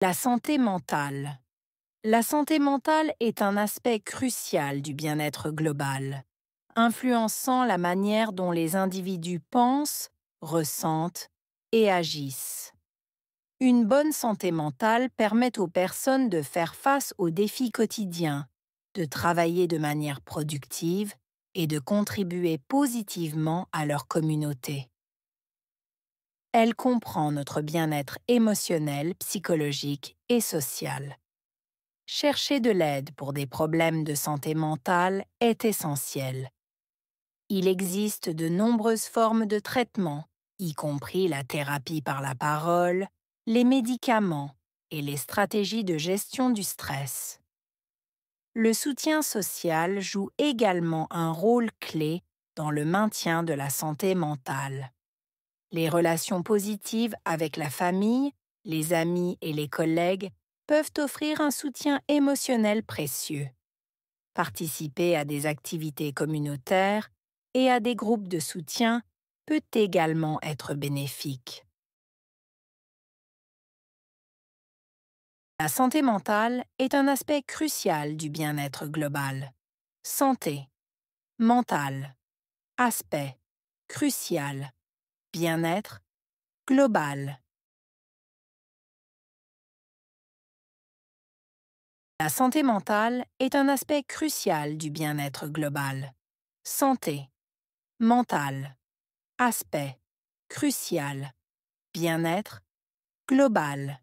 La santé mentale. La santé mentale est un aspect crucial du bien-être global, influençant la manière dont les individus pensent, ressentent et agissent. Une bonne santé mentale permet aux personnes de faire face aux défis quotidiens, de travailler de manière productive et de contribuer positivement à leur communauté. Elle comprend notre bien-être émotionnel, psychologique et social. Chercher de l'aide pour des problèmes de santé mentale est essentiel. Il existe de nombreuses formes de traitement, y compris la thérapie par la parole, les médicaments et les stratégies de gestion du stress. Le soutien social joue également un rôle clé dans le maintien de la santé mentale. Les relations positives avec la famille, les amis et les collègues peuvent offrir un soutien émotionnel précieux. Participer à des activités communautaires et à des groupes de soutien peut également être bénéfique. La santé mentale est un aspect crucial du bien-être global. Santé, mentale, aspect, crucial, bien-être, global. La santé mentale est un aspect crucial du bien-être global. Santé, mentale, aspect, crucial, bien-être, global.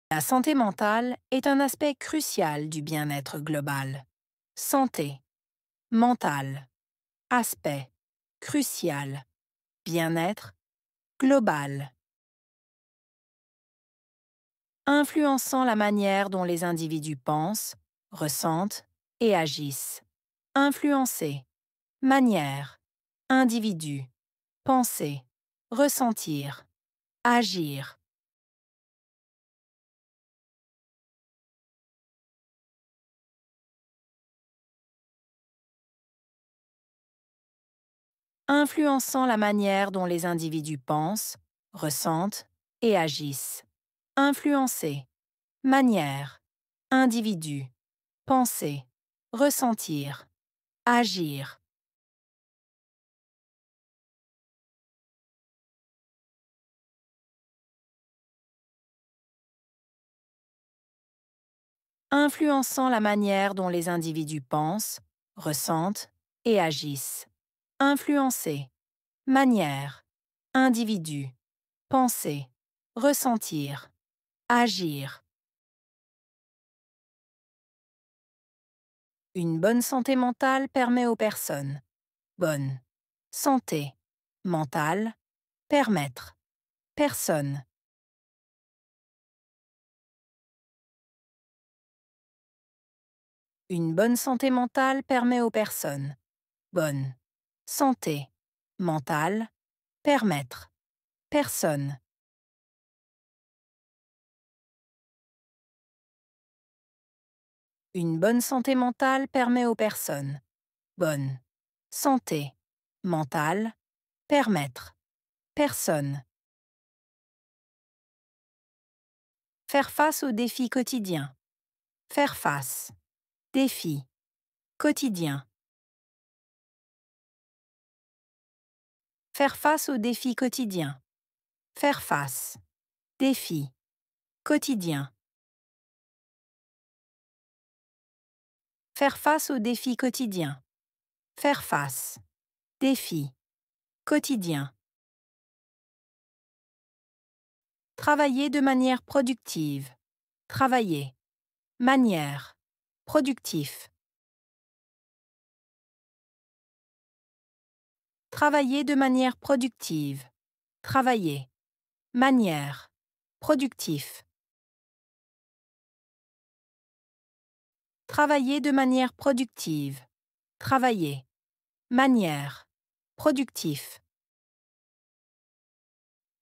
La santé mentale est un aspect crucial du bien-être global. Santé, mentale, aspect, crucial, bien-être, global. Influençant la manière dont les individus pensent, ressentent et agissent. Influencer, manière, individu, penser, ressentir, agir. Influençant la manière dont les individus pensent, ressentent et agissent. Influencer, manière, individu, penser, ressentir, agir. Influençant la manière dont les individus pensent, ressentent et agissent. Influencer, manière, individu, penser, ressentir, agir. Une bonne santé mentale permet aux personnes. Bonne santé mentale, permettre, personne. Une bonne santé mentale permet aux personnes. Bonne santé mentale, permettre, personne. Une bonne santé mentale permet aux personnes. Bonne santé mentale, permettre, personne. Faire face aux défis quotidiens. Faire face. Défi. Quotidien. Faire face aux défis quotidiens. Faire face. Défi. Quotidien. Faire face aux défis quotidiens. Faire face. Défi. Quotidien. Travailler de manière productive. Travailler. Manière. Productif. Travailler de manière productive. Travailler. Manière. Productif. Travailler de manière productive. Travailler. Manière. Productif.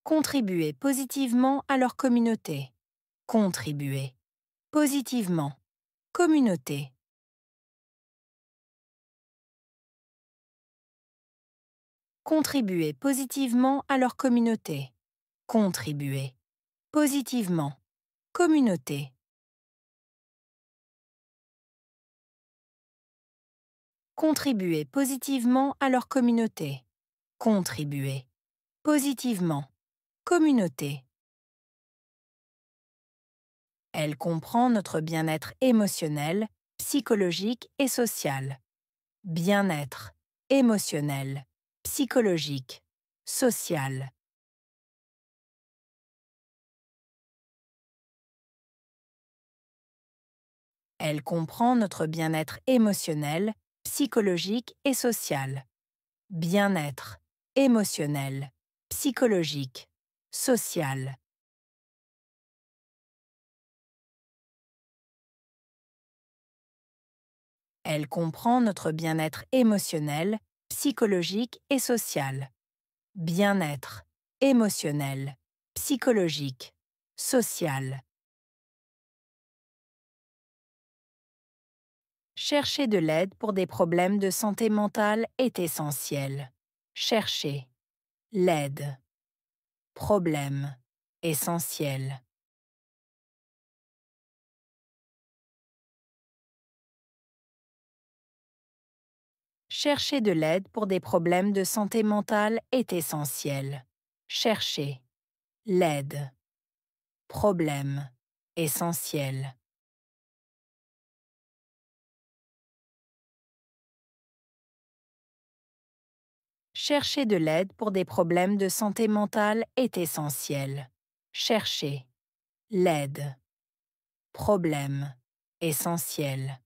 Contribuer positivement à leur communauté. Contribuer. Positivement. Communauté. Contribuer positivement à leur communauté. Contribuer positivement. Communauté. Contribuer positivement à leur communauté. Contribuer positivement. Communauté. Elle comprend notre bien-être émotionnel, psychologique et social. Bien-être émotionnel, psychologique, social. Elle comprend notre bien-être émotionnel, psychologique et social. Bien-être émotionnel, psychologique, social. Elle comprend notre bien-être émotionnel, psychologique et social. Bien-être émotionnel, psychologique, social. Chercher de l'aide pour des problèmes de santé mentale est essentiel. Chercher l'aide. Problème essentiel. Chercher de l'aide pour des problèmes de santé mentale est essentiel. Chercher l'aide. Problème essentiel. Chercher de l'aide pour des problèmes de santé mentale est essentiel. Chercher l'aide. Problème essentiel.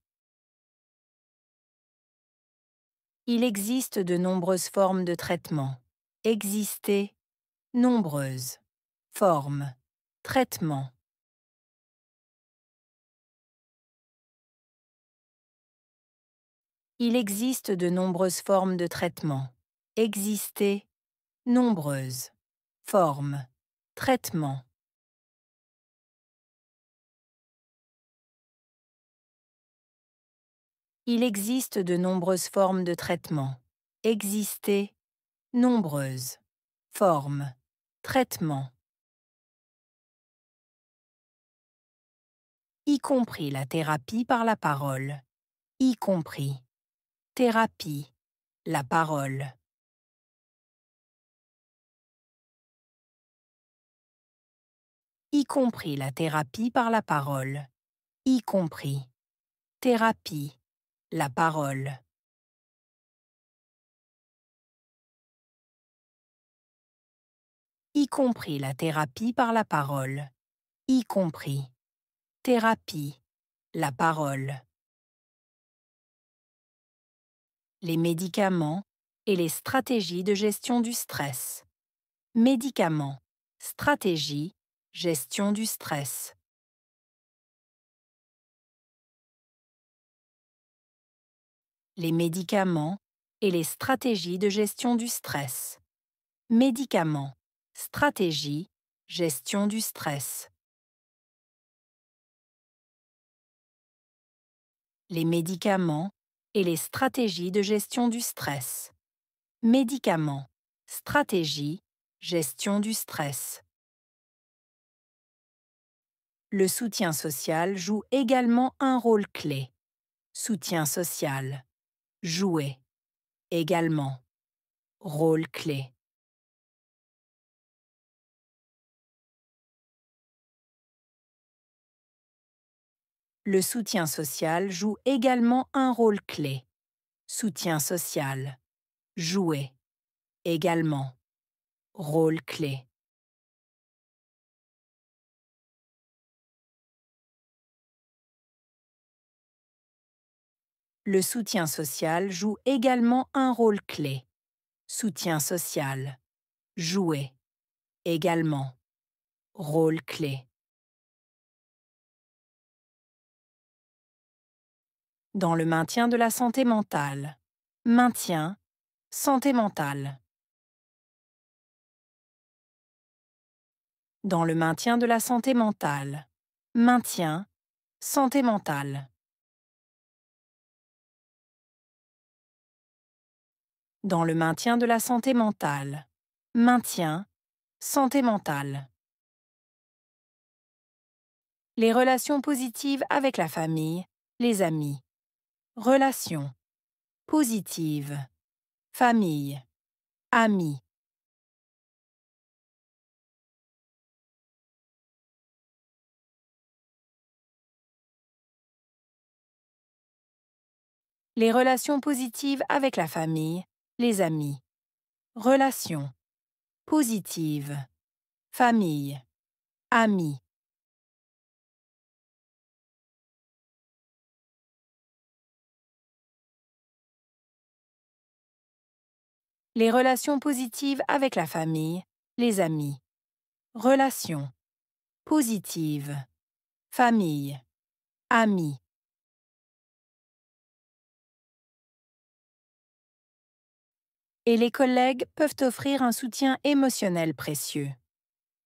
Il existe de nombreuses formes de traitement. Exister, nombreuses. Formes, traitement. Il existe de nombreuses formes de traitement. Exister, nombreuses. Formes, traitement. Il existe de nombreuses formes de traitement. Exister, nombreuses. Formes, traitement. Y compris la thérapie par la parole. Y compris. Thérapie, la parole. Y compris la thérapie par la parole. Y compris. Thérapie, la parole. Y compris la thérapie par la parole. Y compris. Thérapie, la parole. Les médicaments et les stratégies de gestion du stress. Médicaments, stratégie, gestion du stress. Les médicaments et les stratégies de gestion du stress. Médicaments, stratégie, gestion du stress. Les médicaments et les stratégies de gestion du stress. Médicaments, stratégie, gestion du stress. Le soutien social joue également un rôle clé. Soutien social. Jouer. Également. Rôle clé. Le soutien social joue également un rôle clé. Soutien social. Jouer. Également. Rôle clé. Le soutien social joue également un rôle clé. Soutien social. Jouer. Également. Rôle clé. Dans le maintien de la santé mentale. Maintien, santé mentale. Dans le maintien de la santé mentale. Maintien, santé mentale. dans le maintien de la santé mentale. Maintien, santé mentale. Les relations positives avec la famille, les amis. Relations positives, famille, amis. Les relations positives avec la famille, les amis. Relations positives, famille, amis. Les relations positives avec la famille, les amis. Relations positives, famille, amis. Et les collègues peuvent offrir un soutien émotionnel précieux.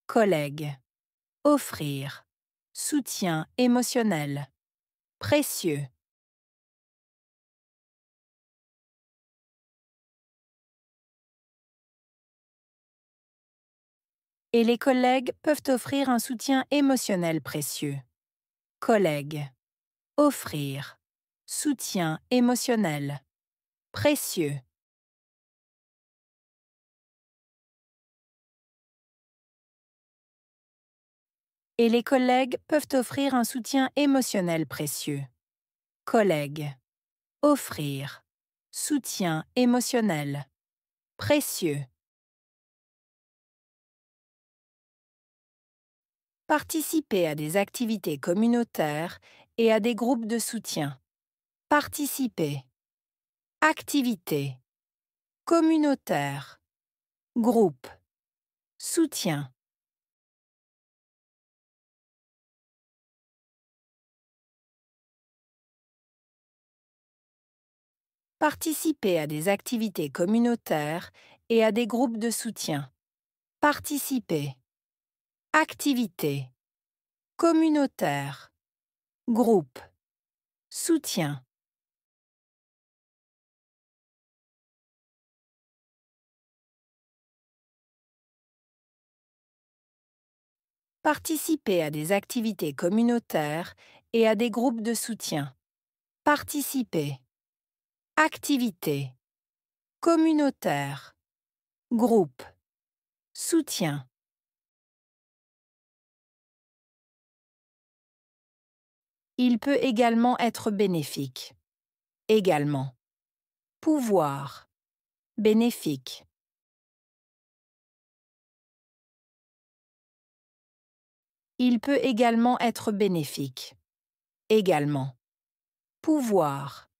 Collègues. Offrir. Soutien émotionnel. Précieux. Et les collègues peuvent offrir un soutien émotionnel précieux. Collègues. Offrir. Soutien émotionnel. Précieux. Et les collègues peuvent offrir un soutien émotionnel précieux. Collègues. Offrir. Soutien émotionnel. Précieux. Participer à des activités communautaires et à des groupes de soutien. Participer. Activité. Communautaire. Groupe. Soutien. Participer à des activités communautaires et à des groupes de soutien. Participer. Activité. Communautaire. Groupe. Soutien. Participer à des activités communautaires et à des groupes de soutien. Participer. Activité. Communautaire. Groupe. Soutien. Il peut également être bénéfique. Également. Pouvoir. Bénéfique. Il peut également être bénéfique. Également. Pouvoir.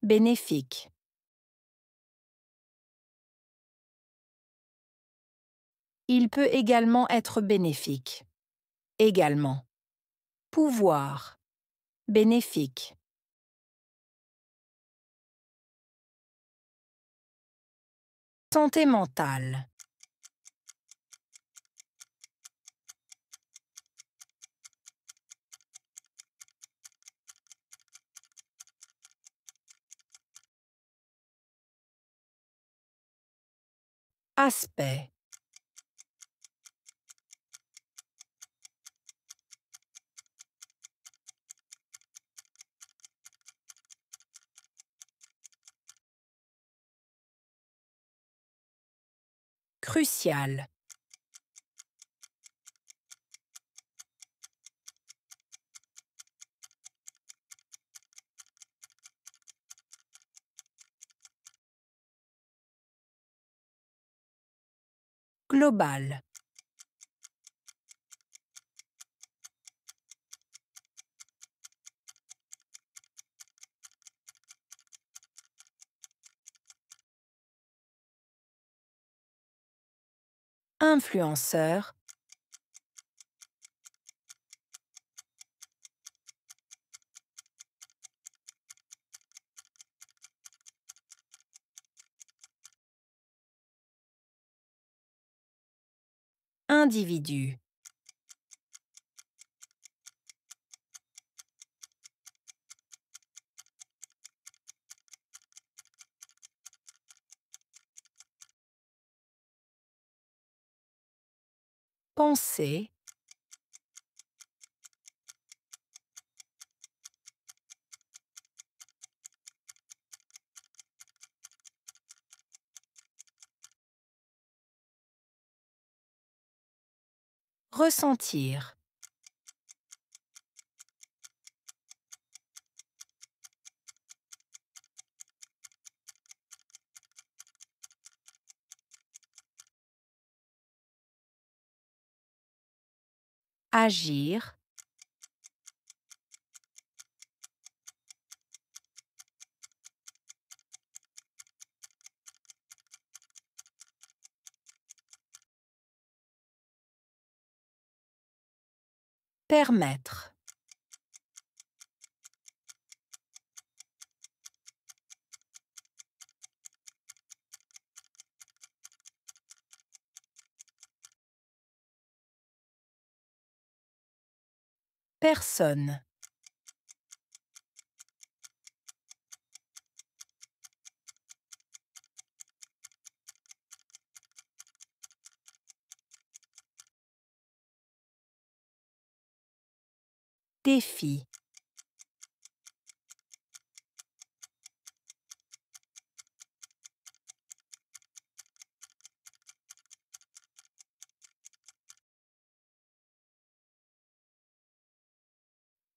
Bénéfique. Il peut également être bénéfique. Également. Pouvoir. Bénéfique. Santé mentale. Aspect. Crucial. Global. Influenceur. Individu. penser, ressentir, agir, permettre, personne, défi,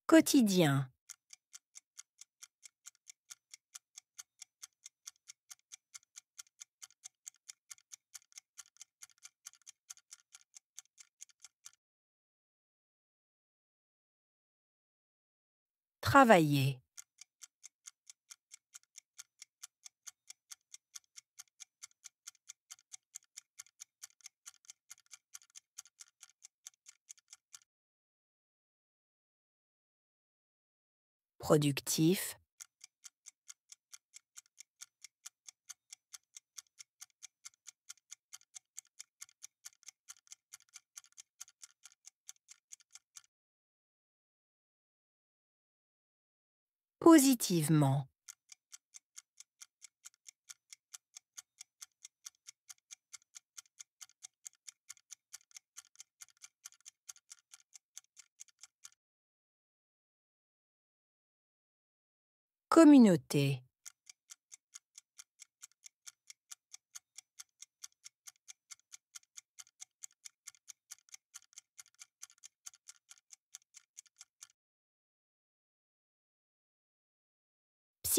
quotidien, travailler, productif, positivement, communauté,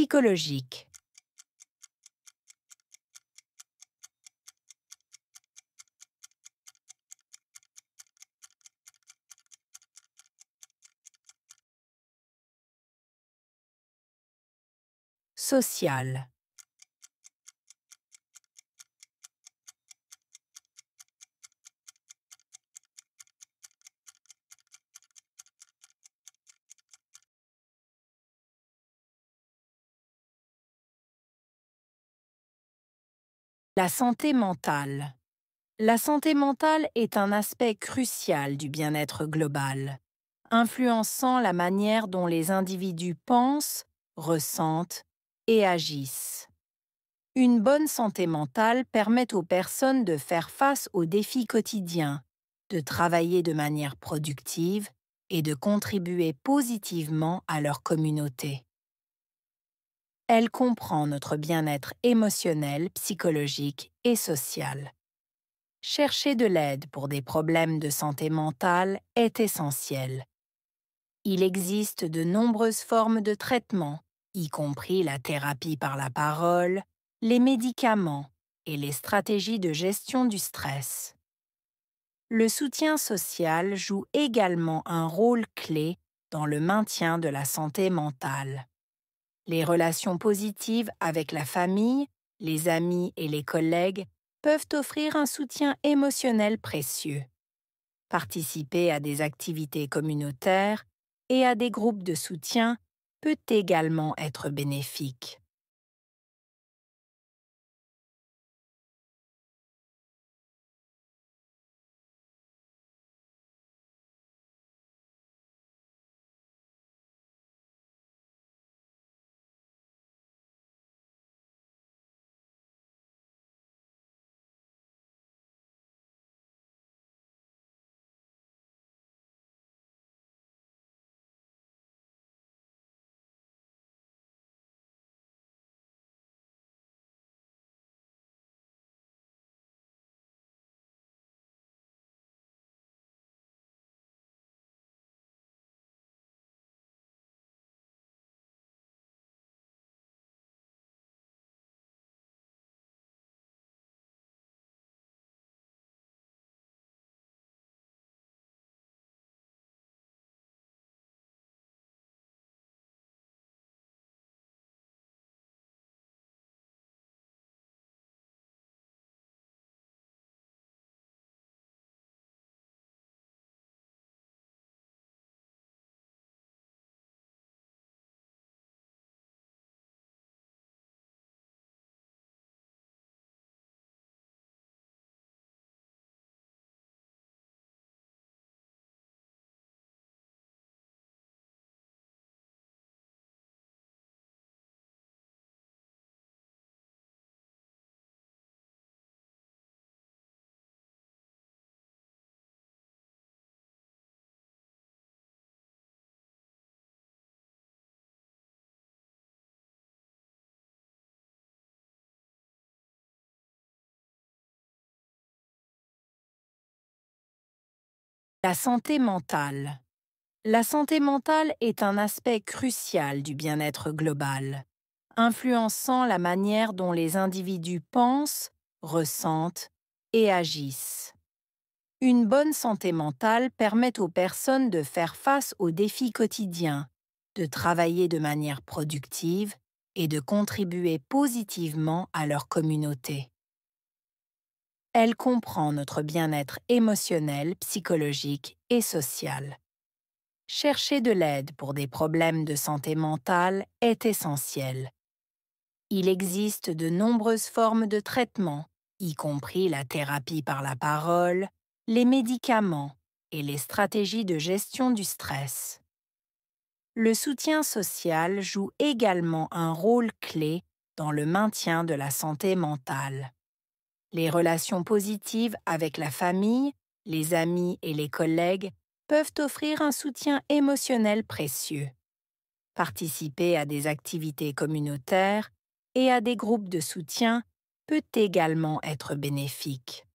psychologique, social, la santé mentale. La santé mentale est un aspect crucial du bien-être global, influençant la manière dont les individus pensent, ressentent et agissent. Une bonne santé mentale permet aux personnes de faire face aux défis quotidiens, de travailler de manière productive et de contribuer positivement à leur communauté. Elle comprend notre bien-être émotionnel, psychologique et social. Chercher de l'aide pour des problèmes de santé mentale est essentiel. Il existe de nombreuses formes de traitement, y compris la thérapie par la parole, les médicaments et les stratégies de gestion du stress. Le soutien social joue également un rôle clé dans le maintien de la santé mentale. Les relations positives avec la famille, les amis et les collègues peuvent offrir un soutien émotionnel précieux. Participer à des activités communautaires et à des groupes de soutien peut également être bénéfique. La santé mentale. La santé mentale est un aspect crucial du bien-être global, influençant la manière dont les individus pensent, ressentent et agissent. Une bonne santé mentale permet aux personnes de faire face aux défis quotidiens, de travailler de manière productive et de contribuer positivement à leur communauté. Elle comprend notre bien-être émotionnel, psychologique et social. Chercher de l'aide pour des problèmes de santé mentale est essentiel. Il existe de nombreuses formes de traitement, y compris la thérapie par la parole, les médicaments et les stratégies de gestion du stress. Le soutien social joue également un rôle clé dans le maintien de la santé mentale. Les relations positives avec la famille, les amis et les collègues peuvent offrir un soutien émotionnel précieux. Participer à des activités communautaires et à des groupes de soutien peut également être bénéfique.